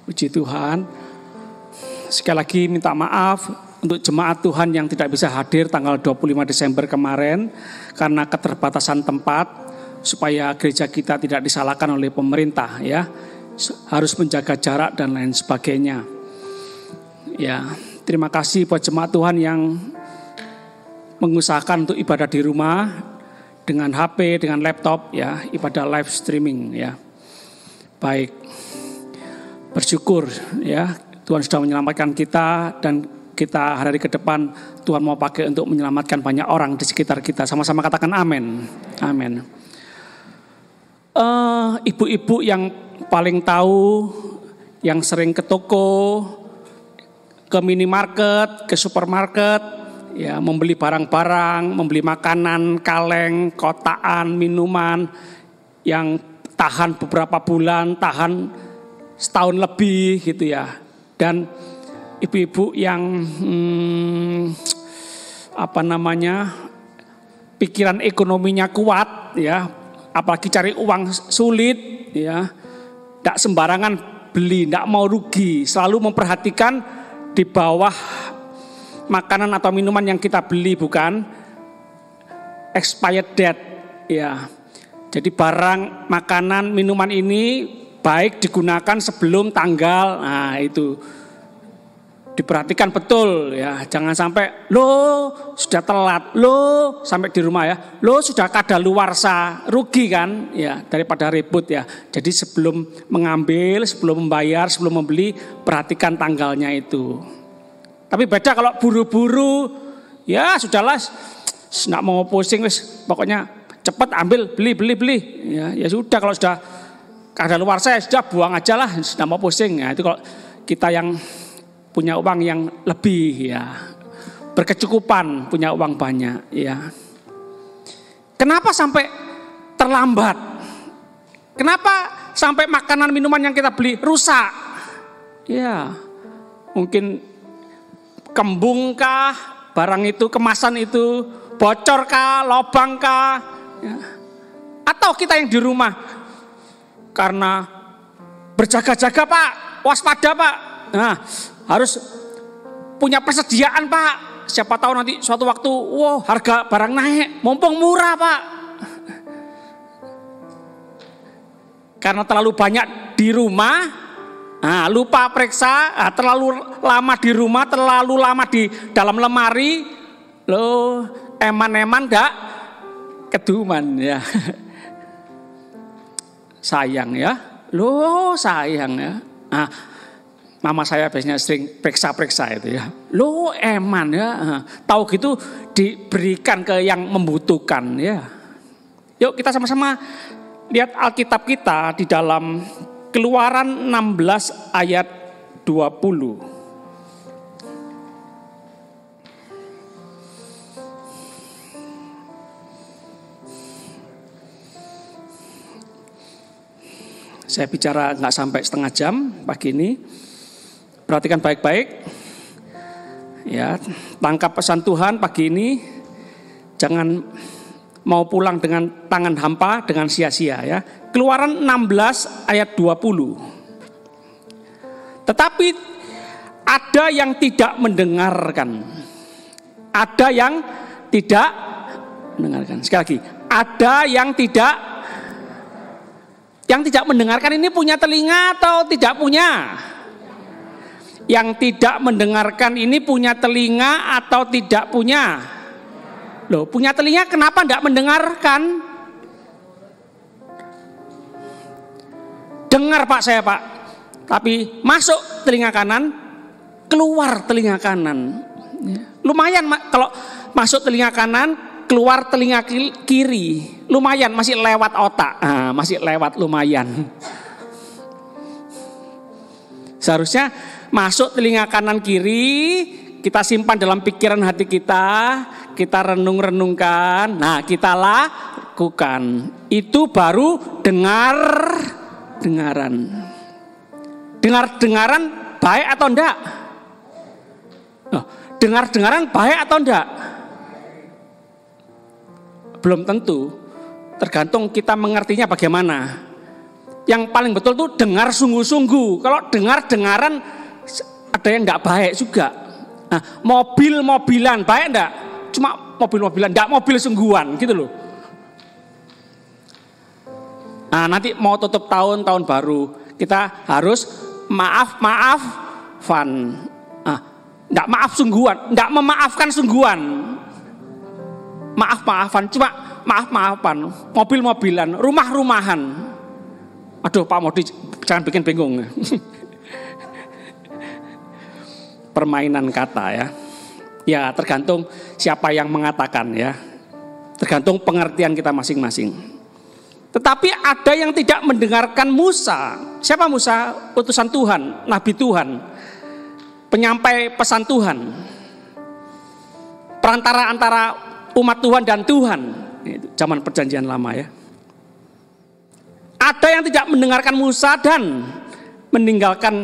Puji Tuhan. Sekali lagi minta maaf untuk jemaat Tuhan yang tidak bisa hadir tanggal 25 Desember kemarin karena keterbatasan tempat, supaya gereja kita tidak disalahkan oleh pemerintah ya. Harus menjaga jarak dan lain sebagainya. Ya, terima kasih buat jemaat Tuhan yang mengusahakan untuk ibadah di rumah dengan HP, dengan laptop ya, ibadah live streaming ya. Baik. Bersyukur ya, Tuhan sudah menyelamatkan kita dan kita hari ke depan Tuhan mau pakai untuk menyelamatkan banyak orang di sekitar kita. Sama-sama katakan amin. Amin. Ibu-ibu yang paling tahu, yang sering ke toko, ke minimarket, ke supermarket, ya membeli barang-barang, membeli makanan, kaleng, kotaan, minuman yang tahan beberapa bulan, tahan setahun lebih gitu ya. Dan ibu-ibu yang pikiran ekonominya kuat ya, apalagi cari uang sulit ya, tidak sembarangan beli, tidak mau rugi, selalu memperhatikan di bawah makanan atau minuman yang kita beli bukan expired date ya. Jadi barang, makanan, minuman ini baik digunakan sebelum tanggal, nah itu diperhatikan betul ya, jangan sampai sudah telat, sampai di rumah ya, sudah kadaluarsa, rugi kan ya, daripada ribut ya. Jadi sebelum mengambil, sebelum membayar, sebelum membeli, perhatikan tanggalnya itu. Tapi beda kalau buru-buru, ya sudahlah, nggak mau pusing, pokoknya cepat ambil, beli ya sudah, kalau sudah kadaluarsa ya sudah, buang aja lah, sudah mau pusing ya. Itu kalau kita yang punya uang yang lebih ya, berkecukupan, punya uang banyak ya. Kenapa sampai terlambat? Kenapa sampai makanan minuman yang kita beli rusak? Ya, mungkin kembung kah, barang itu, kemasan itu bocor kah, lobang kah ya. Atau kita yang di rumah karena berjaga-jaga Pak, waspada Pak, nah harus punya persediaan Pak. Siapa tahu nanti suatu waktu, harga barang naik, mumpung murah Pak. Karena terlalu banyak di rumah, lupa periksa, terlalu lama di rumah, terlalu lama di dalam lemari, eman-eman enggak keduman ya. Sayang ya, sayang ya. Mama saya biasanya sering periksa-periksa itu ya. Eman ya. Tahu gitu diberikan ke yang membutuhkan ya. Yuk kita sama-sama lihat Alkitab kita di dalam Keluaran 16 ayat 20. Saya bicara nggak sampai setengah jam pagi ini. Perhatikan baik-baik. Ya, tangkap pesan Tuhan pagi ini. Jangan mau pulang dengan tangan hampa, dengan sia-sia ya. Keluaran 16 ayat 20. Tetapi ada yang tidak mendengarkan. Ada yang tidak mendengarkan. Sekali lagi, ada yang tidak mendengarkan. Ini punya telinga atau tidak punya? Yang tidak mendengarkan ini punya telinga atau tidak punya? Punya telinga kenapa tidak mendengarkan? Dengar Pak saya Pak, tapi masuk telinga kanan, keluar telinga kanan. Lumayan kalau masuk telinga kanan, keluar telinga kiri, lumayan, masih lewat otak, masih lewat lumayan. Seharusnya masuk telinga kanan kiri, kita simpan dalam pikiran hati kita renung-renungkan, nah kita lakukan. Itu baru dengaran. Dengar-dengaran baik atau enggak? Dengar-dengaran baik atau enggak? Belum tentu, tergantung kita mengertinya bagaimana. yang paling betul tuh dengar sungguh-sungguh. Kalau dengar-dengaran ada yang enggak baik juga. Nah, mobil-mobilan baik enggak? Cuma mobil-mobilan, enggak mobil sungguhan gitu loh. Nah, nanti mau tutup tahun baru, kita harus maaf-maafan. Enggak maaf sungguhan, enggak memaafkan sungguhan. Maaf-maafan, cuma maaf-maafan. Mobil-mobilan, rumah-rumahan. Aduh Pak Modi, jangan bikin bingung. Permainan kata ya. Ya tergantung siapa yang mengatakan ya. Tergantung pengertian kita masing-masing. Tetapi ada yang tidak mendengarkan Musa. Siapa Musa? Utusan Tuhan, Nabi Tuhan, penyampai pesan Tuhan, perantara antara umat Tuhan dan Tuhan. Itu zaman perjanjian lama ya. Ada yang tidak mendengarkan Musa dan meninggalkan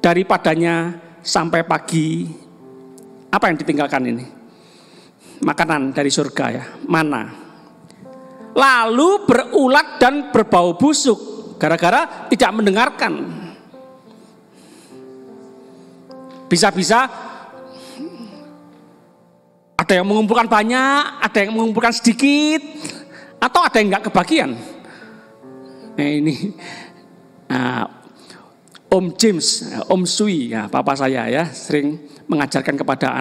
daripadanya sampai pagi. Apa yang ditinggalkan ini? Makanan dari surga ya, mana. Lalu berulat dan berbau busuk gara-gara tidak mendengarkan. Bisa-bisa ada yang mengumpulkan banyak, ada yang mengumpulkan sedikit, atau ada yang nggak kebagian. Nah ini Om James, Om Sui, ya, papa saya ya sering mengajarkan kepada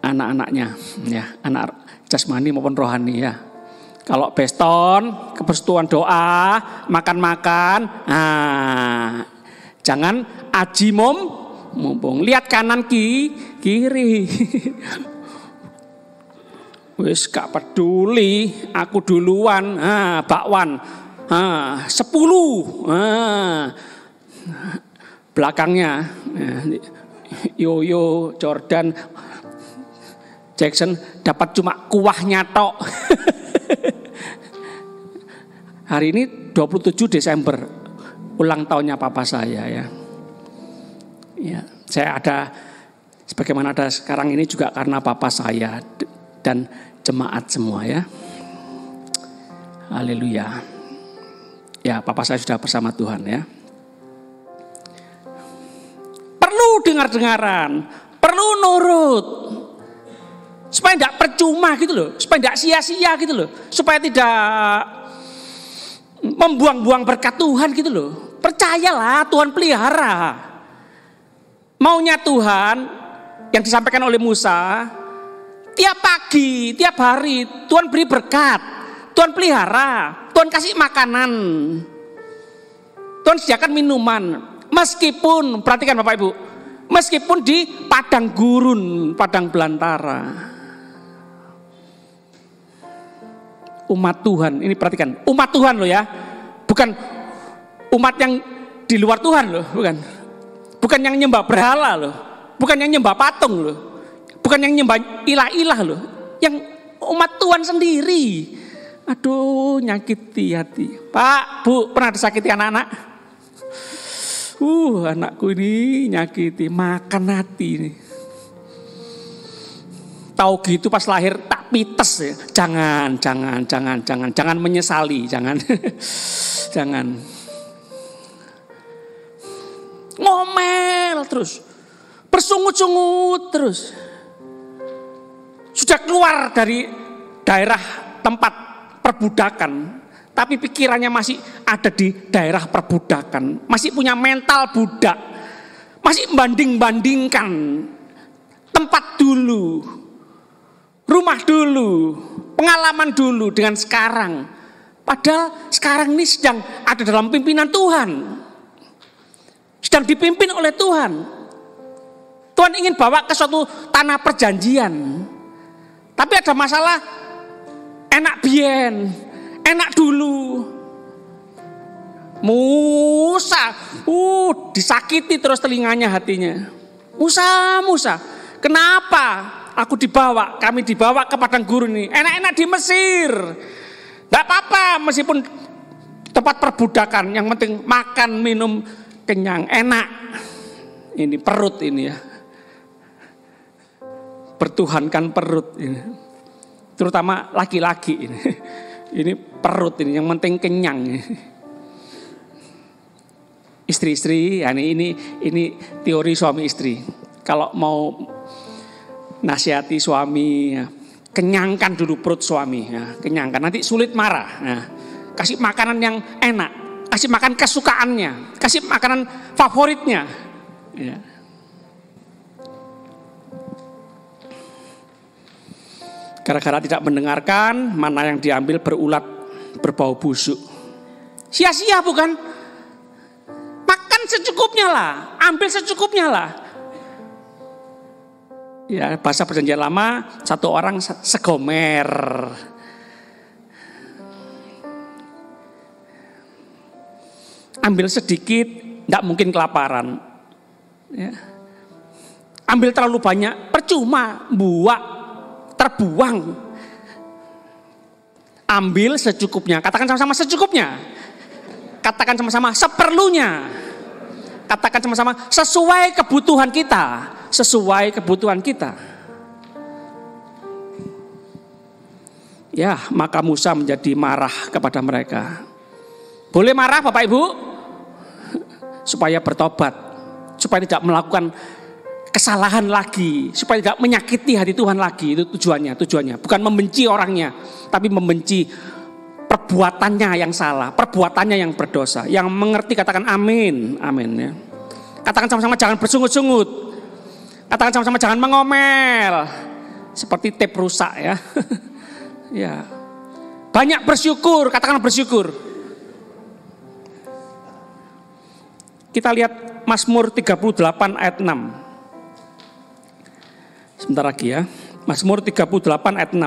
anak-anaknya, ya, anak jasmani maupun rohani ya. Kalau beston, keperstuan doa, makan-makan, jangan aji mumpung, lihat kanan kiri. Wis gak peduli, aku duluan, bakwan, 10, belakangnya, Yoyo, Jordan, Jackson dapat cuma kuahnya tok. Hari ini 27 Desember, ulang tahunnya papa saya ya. Ya, saya ada sebagaimana ada sekarang ini juga karena papa saya dan jemaat semua ya. Haleluya. Ya, papa saya sudah bersama Tuhan ya. Perlu dengar-dengaran, perlu nurut. Supaya tidak percuma gitu loh, supaya tidak sia-sia gitu loh, supaya tidak membuang-buang berkat Tuhan gitu loh. Percayalah Tuhan pelihara. Maunya Tuhan yang disampaikan oleh Musa, tiap pagi, tiap hari Tuhan beri berkat, Tuhan pelihara, Tuhan kasih makanan, Tuhan sediakan minuman. Meskipun, perhatikan Bapak Ibu, meskipun di padang gurun, padang belantara. Umat Tuhan, ini perhatikan, umat Tuhan loh ya, bukan umat yang di luar Tuhan loh, bukan yang nyembah berhala loh, bukan yang nyembah patung loh, bukan yang nyembah ilah-ilah loh, yang umat Tuhan sendiri. Aduh, nyakiti hati. Pak, Bu, pernah disakiti anak-anak? Anakku ini nyakiti, makan hati ini. Tahu gitu pas lahir tak pites ya. Jangan menyesali, jangan. Jangan. Ngomel terus. Bersungut-sungut terus. Sudah keluar dari daerah tempat perbudakan, tapi pikirannya masih ada di daerah perbudakan. Masih punya mental budak. Masih membanding-bandingkan tempat dulu, rumah dulu, pengalaman dulu dengan sekarang. Padahal sekarang ini sedang ada dalam pimpinan Tuhan. Sedang dipimpin oleh Tuhan. Tuhan ingin bawa ke suatu tanah perjanjian. Tapi ada masalah, enak bien, enak dulu. Musa, disakiti terus telinganya, hatinya. Musa, kenapa aku dibawa, kami dibawa ke padang gurun ini? Enak-enak di Mesir. Gak apa-apa, meskipun tempat perbudakan, yang penting makan, minum, kenyang, enak. Ini perut ini ya. Bertuhankan perut ini. Terutama laki-laki ini. Ini perut ini yang penting kenyang. Istri-istri, ini teori suami istri. Kalau mau nasihati suami, ya, kenyangkan dulu perut suami, ya, kenyangkan. Nanti sulit marah. Ya. Kasih makanan yang enak, kasih makan kesukaannya, kasih makanan favoritnya. Ya. Gara-gara tidak mendengarkan, mana yang diambil berulat, berbau busuk. Sia-sia bukan? Makan secukupnya lah, ambil secukupnya lah. Ya, bahasa perjanjian lama, satu orang segomer. Ambil sedikit, tidak mungkin kelaparan. Ya. Ambil terlalu banyak, percuma, terbuang. Ambil secukupnya. Katakan sama-sama secukupnya. Katakan sama-sama seperlunya. Katakan sama-sama sesuai kebutuhan kita. Sesuai kebutuhan kita. Ya, maka Musa menjadi marah kepada mereka. Boleh marah Bapak Ibu? Supaya bertobat. Supaya tidak melakukan kesalahan lagi, supaya tidak menyakiti hati Tuhan lagi. Itu tujuannya. Bukan membenci orangnya, tapi membenci perbuatannya yang salah, perbuatannya yang berdosa. Yang mengerti katakan amin, amin ya. Katakan sama-sama jangan bersungut-sungut. Katakan sama-sama jangan mengomel. Seperti tip rusak ya. Ya. Banyak bersyukur, katakan bersyukur. Kita lihat Mazmur 38 ayat 6. Sebentar lagi ya. Mazmur 38 ayat 6.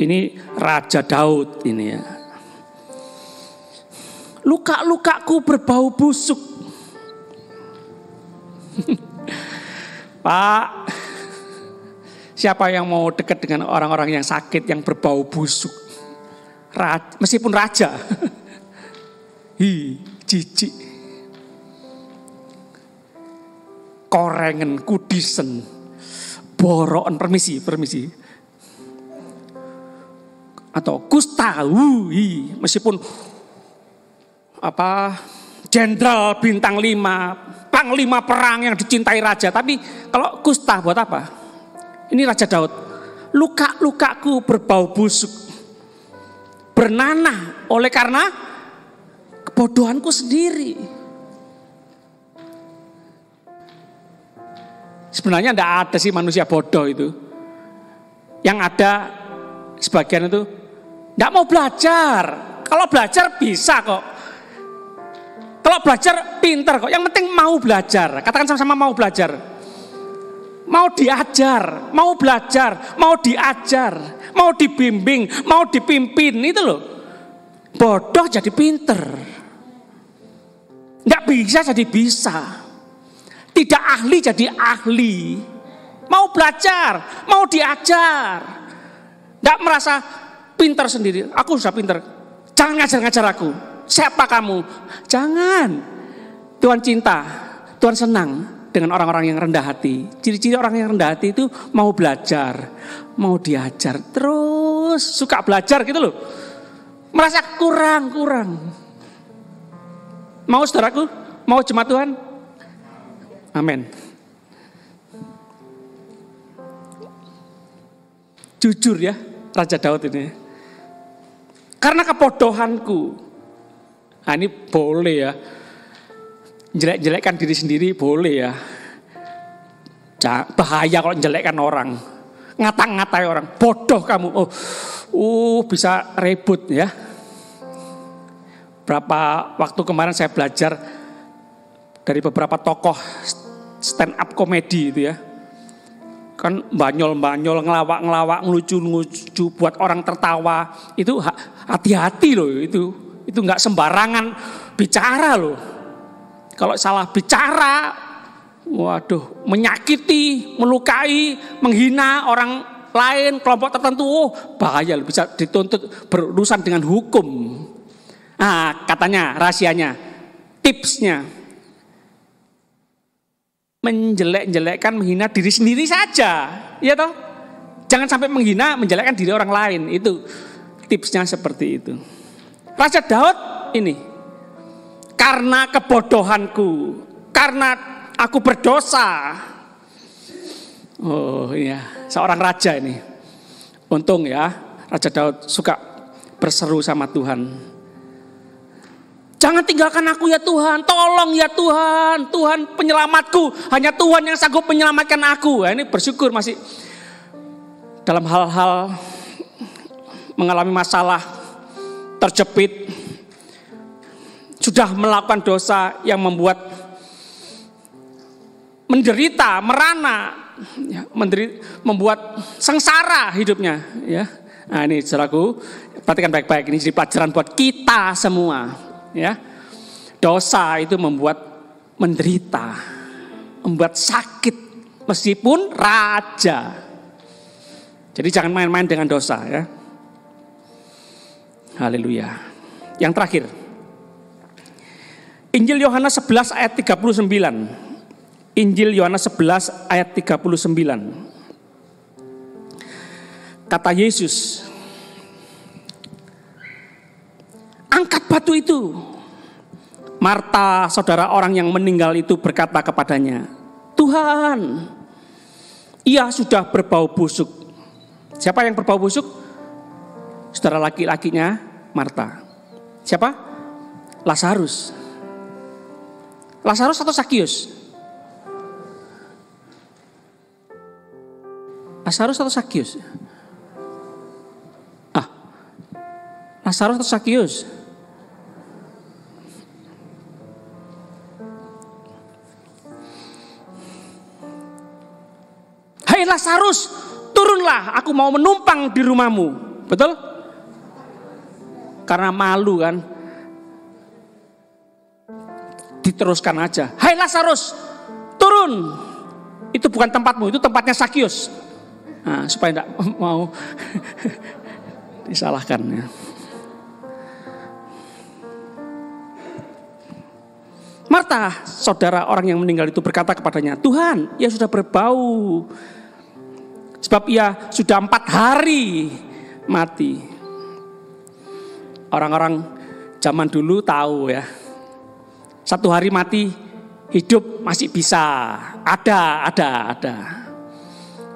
Ini Raja Daud ini ya. Luka-lukaku berbau busuk. Pak, siapa yang mau dekat dengan orang-orang yang sakit yang berbau busuk? Meskipun raja. Jijik. Korengen, kudisen, borokan, permisi. Atau kusta, meskipun jenderal bintang 5, panglima perang yang dicintai raja, tapi kalau kusta buat apa? Ini Raja Daud. Luka-lukaku berbau busuk, bernanah oleh karena kebodohanku sendiri. Sebenarnya tidak ada sih manusia bodoh itu. Yang ada sebagian itu tidak mau belajar. Kalau belajar bisa kok. Kalau belajar pinter kok. Yang penting mau belajar. Katakan sama-sama mau belajar. Mau diajar, mau belajar, mau diajar, mau dibimbing, mau dipimpin, itu loh. Bodoh jadi pinter. Tidak bisa jadi bisa. Tidak ahli jadi ahli. Mau belajar, mau diajar. Tidak merasa pinter sendiri. Aku sudah pinter. Jangan ngajar-ngajar aku. Siapa kamu? Jangan. Tuhan cinta, Tuhan senang dengan orang-orang yang rendah hati. Ciri-ciri orang yang rendah hati itu mau belajar, mau diajar, terus suka belajar gitu loh. Merasa kurang. Mau saudaraku? Mau jemaat Tuhan? Amin. Jujur ya Raja Daud ini. Karena kebodohanku. Nah ini boleh ya. Jelek-jelekkan diri sendiri boleh ya. Bahaya kalau jelekkan orang. Ngata-ngatai orang. Bodoh kamu. Bisa ribut ya. Berapa waktu kemarin saya belajar dari beberapa tokoh stand up komedi itu ya. Kan banyol-banyol, ngelawak-ngelawak, ngelucu-ngelucu buat orang tertawa. Itu hati-hati loh itu. Itu enggak sembarangan bicara loh. Kalau salah bicara, waduh, menyakiti, melukai, menghina orang lain, kelompok tertentu, bahaya loh, bisa dituntut berurusan dengan hukum. Nah, katanya, rahasianya, tipsnya, menjelek-jelekkan, menghina diri sendiri saja, ya toh? Jangan sampai menghina, menjelekkan diri orang lain. Itu tipsnya seperti itu. Raja Daud ini, karena kebodohanku, karena aku berdosa. Oh iya, seorang raja ini. Untung ya, Raja Daud suka berseru sama Tuhan. Jangan tinggalkan aku ya Tuhan, tolong ya Tuhan, Tuhan penyelamatku, hanya Tuhan yang sanggup menyelamatkan aku. Nah, ini bersyukur masih dalam hal-hal mengalami masalah, terjepit, sudah melakukan dosa yang membuat menderita, merana, ya, membuat sengsara hidupnya. Ya. Nah ini saudaraku, perhatikan baik-baik, ini jadi pelajaran buat kita semua. Ya, dosa itu membuat menderita, membuat sakit, meskipun raja. Jadi jangan main-main dengan dosa ya. Haleluya. Yang terakhir, Injil Yohanes 11 ayat 39. Injil Yohanes 11 ayat 39. Kata Yesus, angkat batu itu. Marta, saudara orang yang meninggal itu, berkata kepadanya, Tuhan, ia sudah berbau busuk. Siapa yang berbau busuk? Saudara laki-lakinya Marta. Siapa? Lazarus. Lazarus atau Sakius? Lazarus atau Sakius? Lazarus atau Sakius? Hai Lazarus, turunlah, aku mau menumpang di rumahmu. Betul? Karena malu kan. Diteruskan aja. Hai Lazarus, turun. Itu bukan tempatmu, itu tempatnya Sakius. Nah, supaya tidak mau disalahkan ya. Marta, saudara orang yang meninggal itu, berkata kepadanya, Tuhan, ia sudah berbau. Sebab ia sudah 4 hari mati. Orang-orang zaman dulu tahu ya. 1 hari mati, hidup masih bisa. Ada.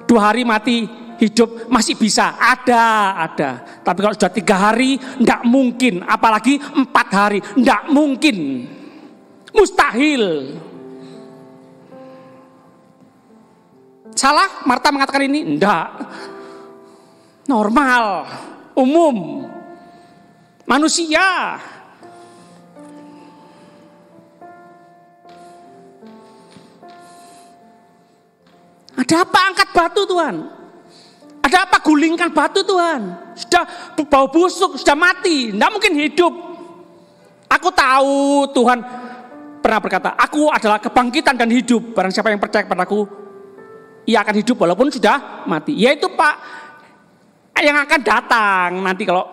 2 hari mati, hidup masih bisa. Ada. Tapi kalau sudah 3 hari, enggak mungkin. Apalagi 4 hari, enggak mungkin. Mustahil. Salah Marta mengatakan ini? Enggak. Normal, umum, manusia. Ada apa angkat batu Tuhan? Ada apa gulingkan batu Tuhan? Sudah bau busuk, sudah mati, enggak mungkin hidup. Aku tahu Tuhan pernah berkata, aku adalah kebangkitan dan hidup. Barang siapa yang percaya kepadaku, ia akan hidup walaupun sudah mati. Yaitu Pak yang akan datang nanti kalau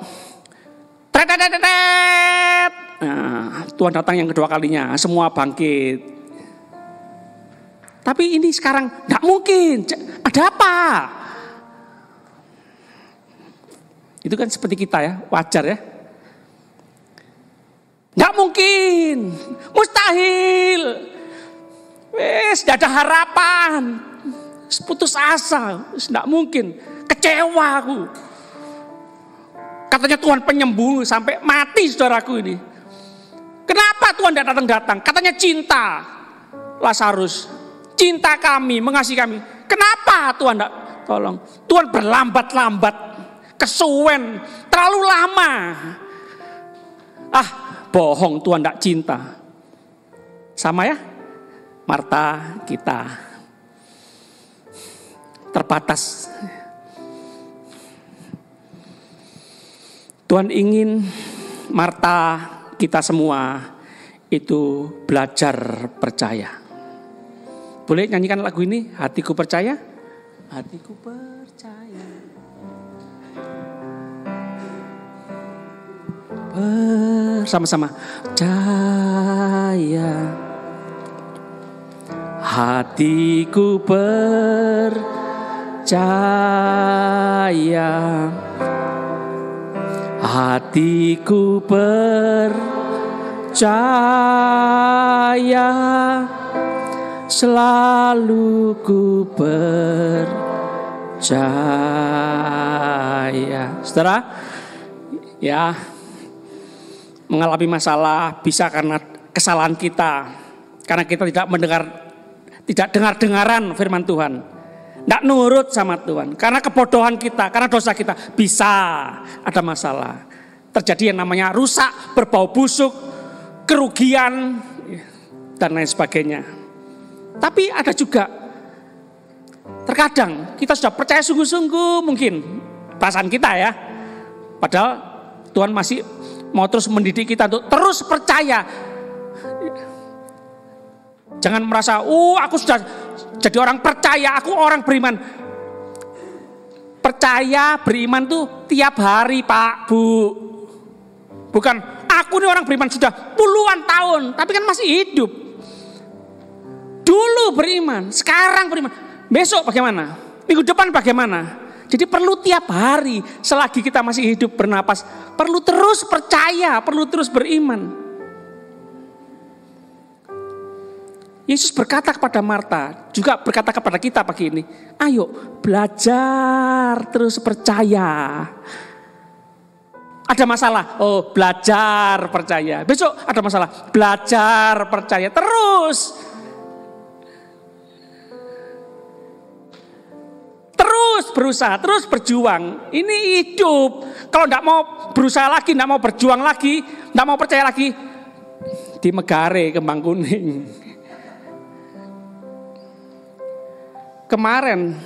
nah, Tuhan datang yang kedua kalinya, semua bangkit. Tapi ini sekarang gak mungkin. Ada apa? Itu kan seperti kita ya, wajar ya. Gak mungkin, mustahil. Wes, gak ada harapan. Putus asa, gak mungkin. Kecewa aku. Katanya Tuhan penyembuh sampai mati saudaraku ini. Kenapa Tuhan tidak datang-datang? Katanya cinta. Lazarus, cinta kami, mengasihi kami. Kenapa Tuhan tidak tolong? Tuhan berlambat-lambat, kesuwen, terlalu lama. Bohong, Tuhan tidak cinta. Sama ya, Marta kita. Terbatas. Tuhan ingin Marta kita semua itu belajar percaya. Boleh nyanyikan lagu ini? Hatiku percaya. Hatiku percaya. Sama-sama. Percaya. Hatiku percaya. hatiku percaya, selalu ku percaya. Saudara, ya, mengalami masalah bisa karena kesalahan kita, karena kita tidak dengar-dengaran firman Tuhan, tidak nurut sama Tuhan, karena kebodohan kita, karena dosa kita, bisa ada masalah. Terjadi yang namanya rusak, berbau busuk, kerugian, dan lain sebagainya. Tapi ada juga, terkadang kita sudah percaya sungguh-sungguh mungkin, perasaan kita ya, padahal Tuhan masih mau terus mendidik kita untuk terus percaya. Jangan merasa, aku sudah jadi orang percaya, aku orang beriman. Percaya, beriman tuh tiap hari Pak, Bu. Bukan, aku ini orang beriman sudah puluhan tahun, tapi kan masih hidup. Dulu beriman, sekarang beriman. Besok bagaimana? Minggu depan bagaimana? Jadi perlu tiap hari, selagi kita masih hidup bernapas, perlu terus percaya, perlu terus beriman. Yesus berkata kepada Marta, juga berkata kepada kita pagi ini, ayo belajar terus percaya. Ada masalah, belajar percaya. Besok ada masalah, belajar percaya terus. Terus berusaha, terus berjuang. Ini hidup. Kalau tidak mau berusaha lagi, tidak mau berjuang lagi, tidak mau percaya lagi, di Megare Kembang Kuning. Kemarin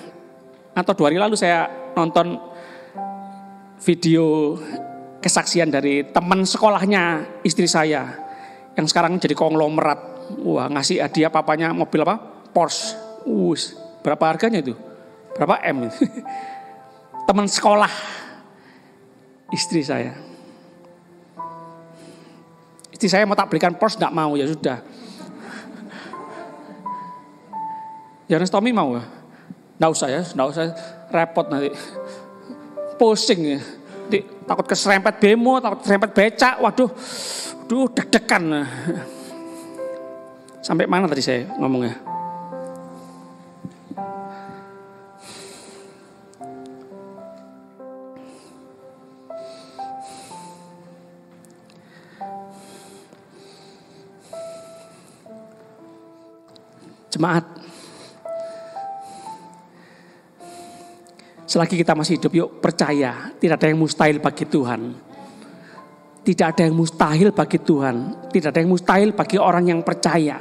atau 2 hari lalu saya nonton video kesaksian dari teman sekolahnya istri saya yang sekarang jadi konglomerat. Wah, ngasih hadiah papanya mobil apa? Porsche. Berapa harganya itu? Berapa M? Teman sekolah istri saya. Istri saya mau tak belikan Porsche, enggak mau, ya sudah. Johannes Tommy mau ya? Nggak usah repot nanti. Pusing ya. Takut keserempet bemo, takut keserempet becak. Waduh, deg-degan. Sampai mana tadi saya ngomongnya? Jemaat, selagi kita masih hidup, yuk percaya, tidak ada yang mustahil bagi Tuhan. Tidak ada yang mustahil bagi Tuhan. Tidak ada yang mustahil bagi orang yang percaya.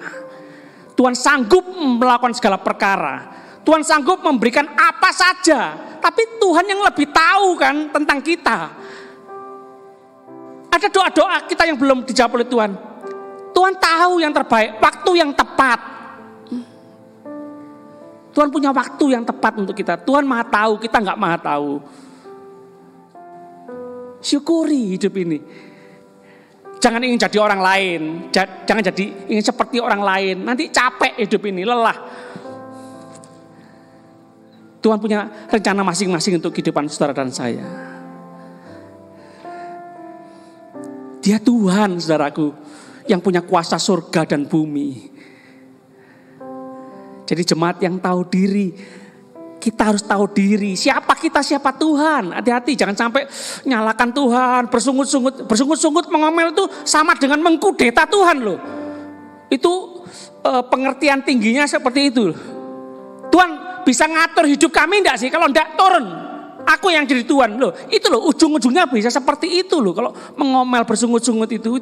Tuhan sanggup melakukan segala perkara. Tuhan sanggup memberikan apa saja. Tapi Tuhan yang lebih tahu kan tentang kita. Ada doa-doa kita yang belum dijawab oleh Tuhan. Tuhan tahu yang terbaik, waktu yang tepat. Tuhan punya waktu yang tepat untuk kita. Tuhan maha tahu, kita nggak maha tahu. Syukuri hidup ini. Jangan ingin jadi orang lain. Jangan ingin seperti orang lain. Nanti capek hidup ini, lelah. Tuhan punya rencana masing-masing untuk kehidupan saudara dan saya. Dia Tuhan, saudaraku, yang punya kuasa surga dan bumi. Jadi jemaat yang tahu diri, kita harus tahu diri. Siapa kita, siapa Tuhan. Hati-hati, jangan sampai nyalakan Tuhan, bersungut-sungut mengomel itu sama dengan mengkudeta Tuhan loh. Itu pengertian tingginya seperti itu. Tuhan bisa ngatur hidup kami enggak sih? Kalau enggak, turun. Aku yang jadi Tuhan loh. Itu loh, ujung-ujungnya bisa seperti itu loh. Kalau mengomel bersungut-sungut itu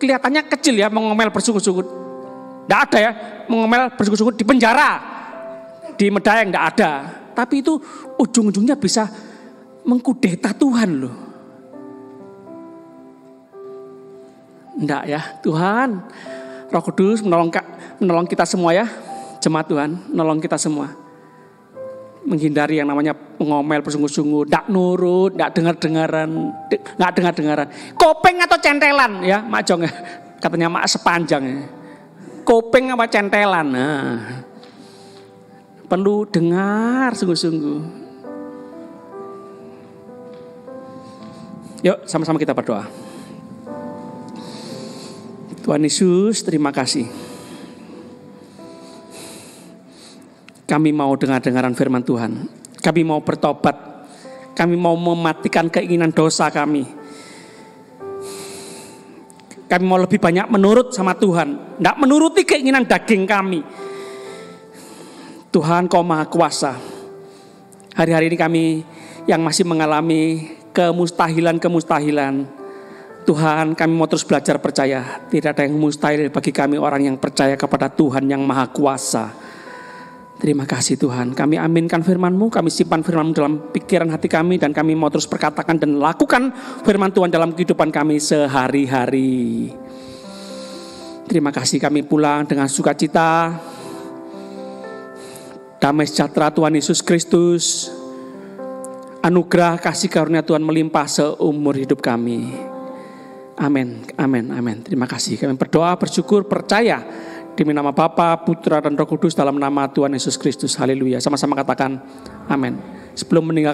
kelihatannya kecil ya, mengomel bersungut-sungut. Tidak ada ya, mengomel bersungut-sungut di penjara, di Medaeng tidak ada. Tapi itu ujung-ujungnya bisa mengkudeta Tuhan loh. Tidak ya, Tuhan, Roh Kudus menolong kita semua ya, jemaat Tuhan, menolong kita semua. Menghindari yang namanya mengomel bersungut-sungut, tidak nurut, tidak dengar-dengaran. Kopeng atau centelan ya, Mak Jong ya, katanya Mak sepanjang ya. Kopeng apa centelan, nah. perlu dengar sungguh-sungguh. Yuk sama-sama kita berdoa. Tuhan Yesus, terima kasih. Kami mau dengar-dengaran firman Tuhan. Kami mau bertobat. Kami mau mematikan keinginan dosa kami. Kami mau lebih banyak menurut sama Tuhan. Tidak menuruti keinginan daging kami. Tuhan, Kau Maha Kuasa. Hari-hari ini kami yang masih mengalami kemustahilan-kemustahilan. Tuhan, kami mau terus belajar percaya. Tidak ada yang mustahil bagi kami orang yang percaya kepada Tuhan yang Maha Kuasa. Terima kasih Tuhan. Kami aminkan firman-Mu, kami simpan firman-Mu dalam pikiran hati kami, dan kami mau terus perkatakan dan lakukan firman Tuhan dalam kehidupan kami sehari-hari. Terima kasih, kami pulang dengan sukacita. Damai sejahtera Tuhan Yesus Kristus, anugerah kasih karunia Tuhan melimpah seumur hidup kami. Amin, amin, amin. Terima kasih. Kami berdoa, bersyukur, percaya demi nama Bapa, Putra, dan Roh Kudus, dalam nama Tuhan Yesus Kristus. Haleluya. Sama-sama katakan amin. Sebelum meninggal